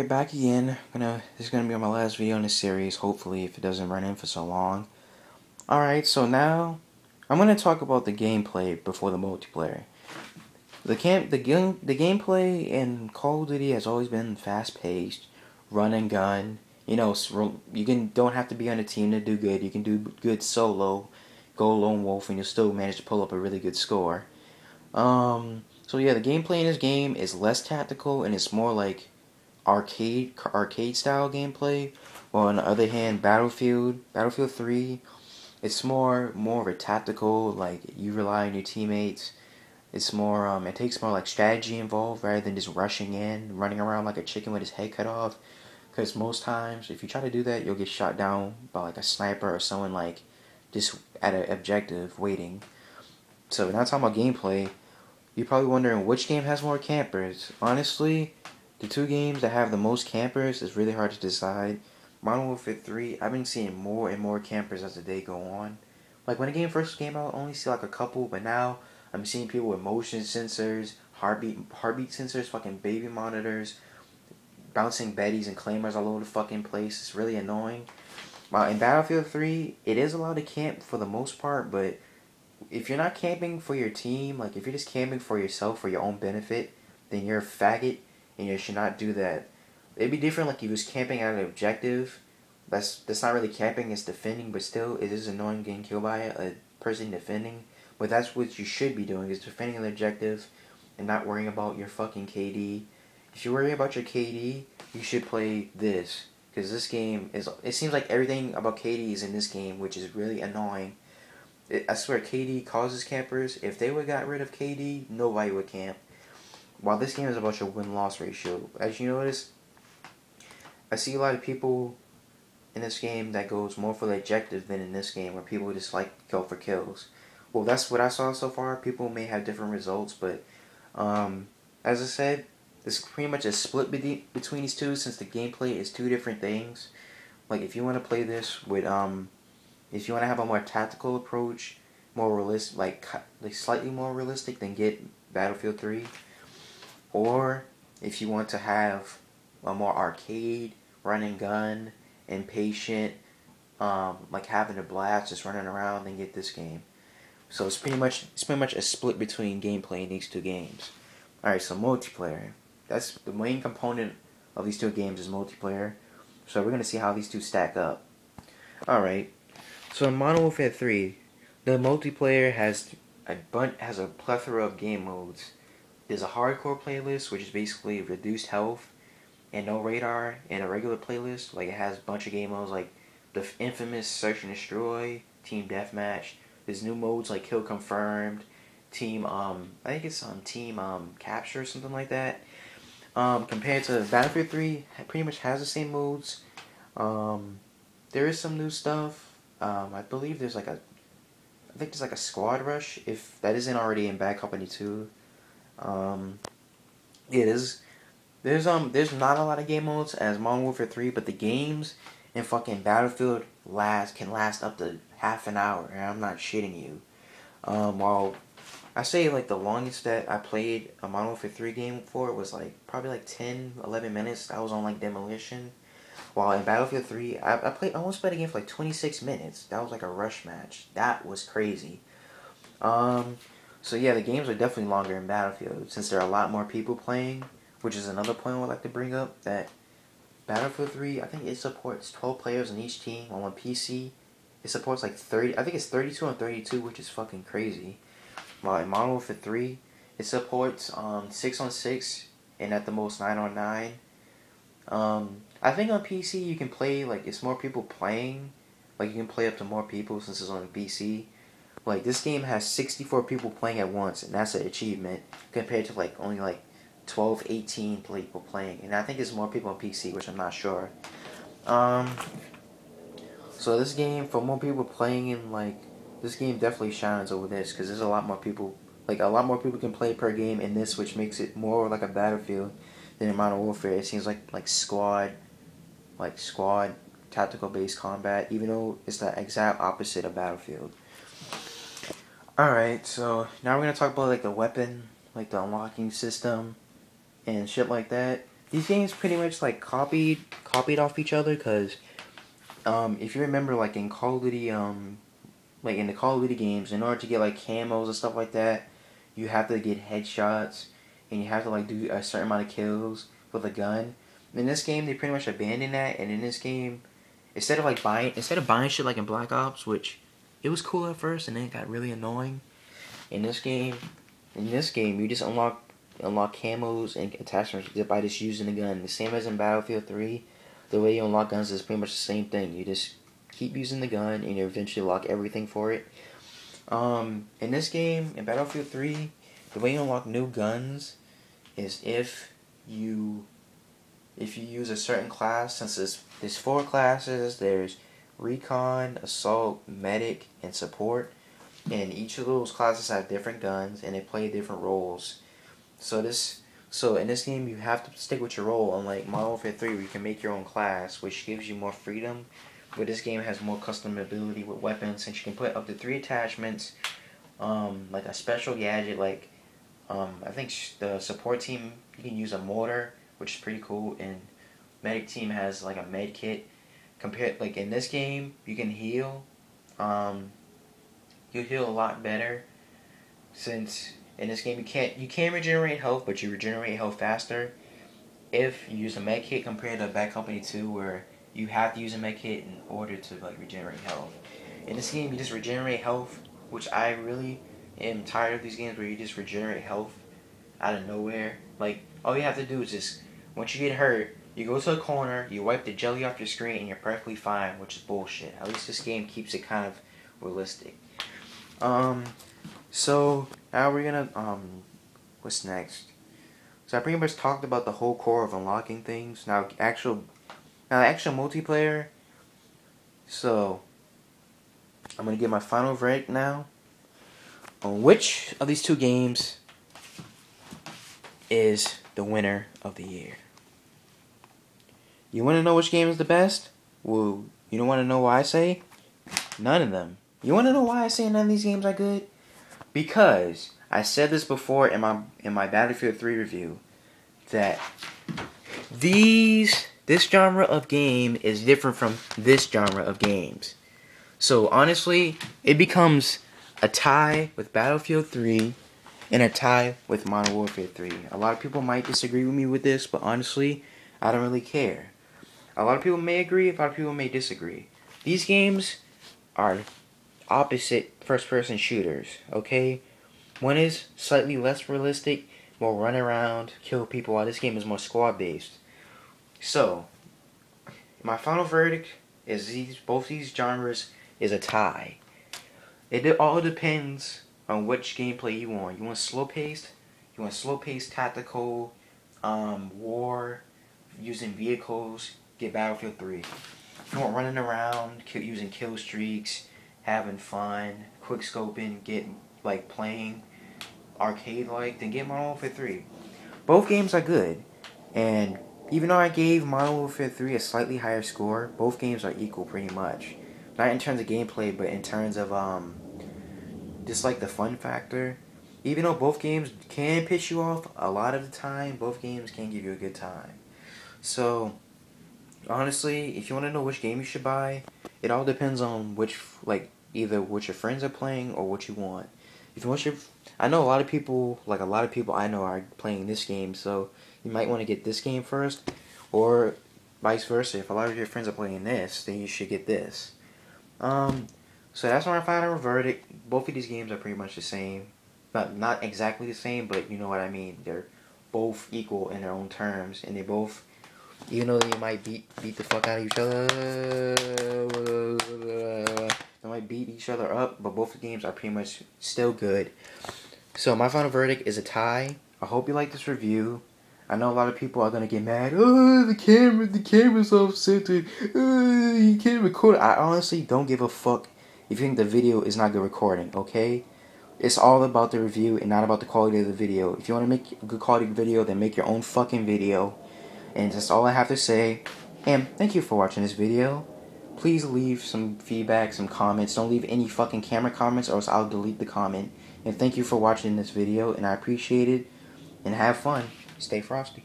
Alright, back again. This is gonna be my last video in this series, hopefully, if it doesn't run in for so long. Alright, so now I'm gonna talk about the gameplay before the multiplayer. The gameplay in Call of Duty has always been fast paced, run and gun. You know, don't have to be on a team to do good. You can do good solo, go lone wolf, and you'll still manage to pull up a really good score. So yeah, the gameplay in this game is less tactical and it's more like arcade style gameplay. While on the other hand, Battlefield 3, it's more of a tactical, like you rely on your teammates. It's more it takes more like strategy involved rather than just rushing in, running around like a chicken with his head cut off. Because most times, if you try to do that, you'll get shot down by like a sniper or someone like just at an objective waiting. So now talking about gameplay, you're probably wondering which game has more campers. Honestly, the two games that have the most campers is really hard to decide. Modern Warfare 3, I've been seeing more and more campers as the day go on. Like when the game first came out, I only see like a couple, but now I'm seeing people with motion sensors, heartbeat sensors, fucking baby monitors, bouncing Bettys and claymores all over the fucking place. It's really annoying. While in Battlefield 3, it is allowed to camp for the most part, but if you're not camping for your team, like if you're just camping for yourself for your own benefit, then you're a faggot and you should not do that. It'd be different like if you was camping at an objective. That's not really camping, it's defending, but still it is annoying getting killed by a person defending. But that's what you should be doing, is defending the objective and not worrying about your fucking KD. If you worry about your KD, you should play this. Because this game it seems like everything about KD is in this game, which is really annoying. I swear KD causes campers. If they would got rid of KD, nobody would camp. While this game is about your win-loss ratio. As you notice, I see a lot of people in this game that goes more for the objective than in this game, where people just like go for kills. Well, that's what I saw so far. People may have different results, but as I said, this is pretty much a split between these two, since the gameplay is two different things. Like if you want to play this with if you want to have a more tactical approach, more realistic, like slightly more realistic, then get Battlefield 3. Or if you want to have a more arcade, run and gun, impatient, like having a blast, just running around, then get this game. So it's pretty much a split between gameplay in these two games. Alright, so multiplayer. That's the main component of these two games, is multiplayer. So we're gonna see how these two stack up. Alright. So in Modern Warfare 3, the multiplayer has a plethora of game modes. There's a hardcore playlist, which is basically reduced health and no radar, and a regular playlist. Like it has a bunch of game modes like the infamous Search and Destroy, Team Deathmatch. There's new modes like Kill Confirmed, Team I think it's on Team Capture or something like that. Compared to Battlefield 3, it pretty much has the same modes. There is some new stuff. I believe there's like a squad rush, if that isn't already in Bad Company 2. There's not a lot of game modes as Modern Warfare 3, but the games in fucking Battlefield can last up to half an hour, and I'm not shitting you. While I say like the longest that I played a Modern Warfare 3 game for was like probably like 10-11 minutes. I was on like Demolition. While in Battlefield 3, I almost played a game for like 26 minutes. That was like a rush match. That was crazy. So yeah, the games are definitely longer in Battlefield, since there are a lot more people playing, which is another point I'd like to bring up, that Battlefield 3, I think it supports 12 players on each team. On PC, it supports like 30, I think it's 32 on 32, which is fucking crazy. While in Modern Warfare 3, it supports 6 on 6, and at the most 9 on 9. I think on PC you can play, like, it's more people playing. Like, you can play up to more people since it's on PC. Like, this game has 64 people playing at once, and that's an achievement, compared to, like, only, like, 12, 18 people playing. And I think there's more people on PC, which I'm not sure. So this game, for more people playing in, like, this game definitely shines over this, because there's a lot more people, like, a lot more people can play per game in this, which makes it more like a Battlefield than in Modern Warfare. It seems like squad tactical based combat, even though it's the exact opposite of Battlefield. Alright, so now we're gonna talk about like the weapon, like the unlocking system and shit like that. these games pretty much like copied off each other, because if you remember, like in Call of Duty, like in the Call of Duty games, in order to get like camos and stuff like that, you have to get headshots, and you have to like do a certain amount of kills with a gun. In this game, they pretty much abandoned that, and in this game, instead of buying shit like in Black Ops, which it was cool at first, and then it got really annoying. In this game, you just unlock camos and attachments by just using the gun. The same as in Battlefield 3, the way you unlock guns is pretty much the same thing. You just keep using the gun, and you eventually lock everything for it. In this game, in Battlefield 3, the way you unlock new guns is if you use a certain class. Since there's 4 classes, there's Recon, Assault, Medic, and Support. And each of those classes have different guns, and they play different roles. So in this game, you have to stick with your role. Unlike Modern Warfare 3, where you can make your own class, which gives you more freedom. But this game has more customability with weapons, since you can put up to 3 attachments, like a special gadget. Like I think the support team, you can use a mortar, which is pretty cool, and medic team has like a med kit. Compared, like in this game, you can heal. You heal a lot better, since in this game you can't regenerate health, but you regenerate health faster if you use a med kit, compared to Bad Company 2, where you have to use a med kit in order to like regenerate health. In this game, you just regenerate health, which I really am tired of these games where you just regenerate health out of nowhere. Like, all you have to do is just, once you get hurt, you go to a corner, you wipe the jelly off your screen, and you're perfectly fine, which is bullshit. At least this game keeps it kind of realistic. So now we're gonna what's next? So I pretty much talked about the whole core of unlocking things. Now actual multiplayer. So I'm gonna give my final verdict now on which of these 2 games is the winner of the year. You want to know which game is the best? Well, you don't want to know why I say none of them. You want to know why I say none of these games are good? Because I said this before in my Battlefield 3 review, that this genre of game is different from this genre of games. So honestly, it becomes a tie with Battlefield 3 and a tie with Modern Warfare 3. A lot of people might disagree with me with this, but honestly, I don't really care. A lot of people may agree, a lot of people may disagree. These games are opposite first-person shooters, okay? One is slightly less realistic, more run around, kill people, while this game is more squad-based. So, my final verdict is both these genres is a tie. It all depends on which gameplay you want. You want slow-paced? You want slow-paced tactical, war, using vehicles? Get Battlefield 3. If you want running around, using kill streaks, having fun, quick scoping, get like playing arcade like, then get Modern Warfare 3. Both games are good, and even though I gave Modern Warfare 3 a slightly higher score, both games are equal pretty much. Not in terms of gameplay, but in terms of just like the fun factor. Even though both games can piss you off, a lot of the time, both games can give you a good time. So honestly, if you want to know which game you should buy, it all depends on either what your friends are playing or what you want. If you want I know a lot of people I know are playing this game, so you might want to get this game first, or vice versa. If a lot of your friends are playing this, then you should get this. So that's my final verdict. Both of these games are pretty much the same. Not exactly the same, but you know what I mean. They're both equal in their own terms, and they both, even though they might beat the fuck out of each other, they might beat each other up, but both the games are pretty much still good. So my final verdict is a tie. I hope you like this review. I know a lot of people are gonna get mad. Oh, the camera's off-centered. You can't record it. I honestly don't give a fuck if you think the video is not good recording, okay? It's all about the review and not about the quality of the video. If you want to make a good quality video, then make your own fucking video. And that's all I have to say. And thank you for watching this video. Please leave some feedback, some comments. Don't leave any fucking camera comments or else I'll delete the comment. And thank you for watching this video, and I appreciate it. And have fun. Stay frosty.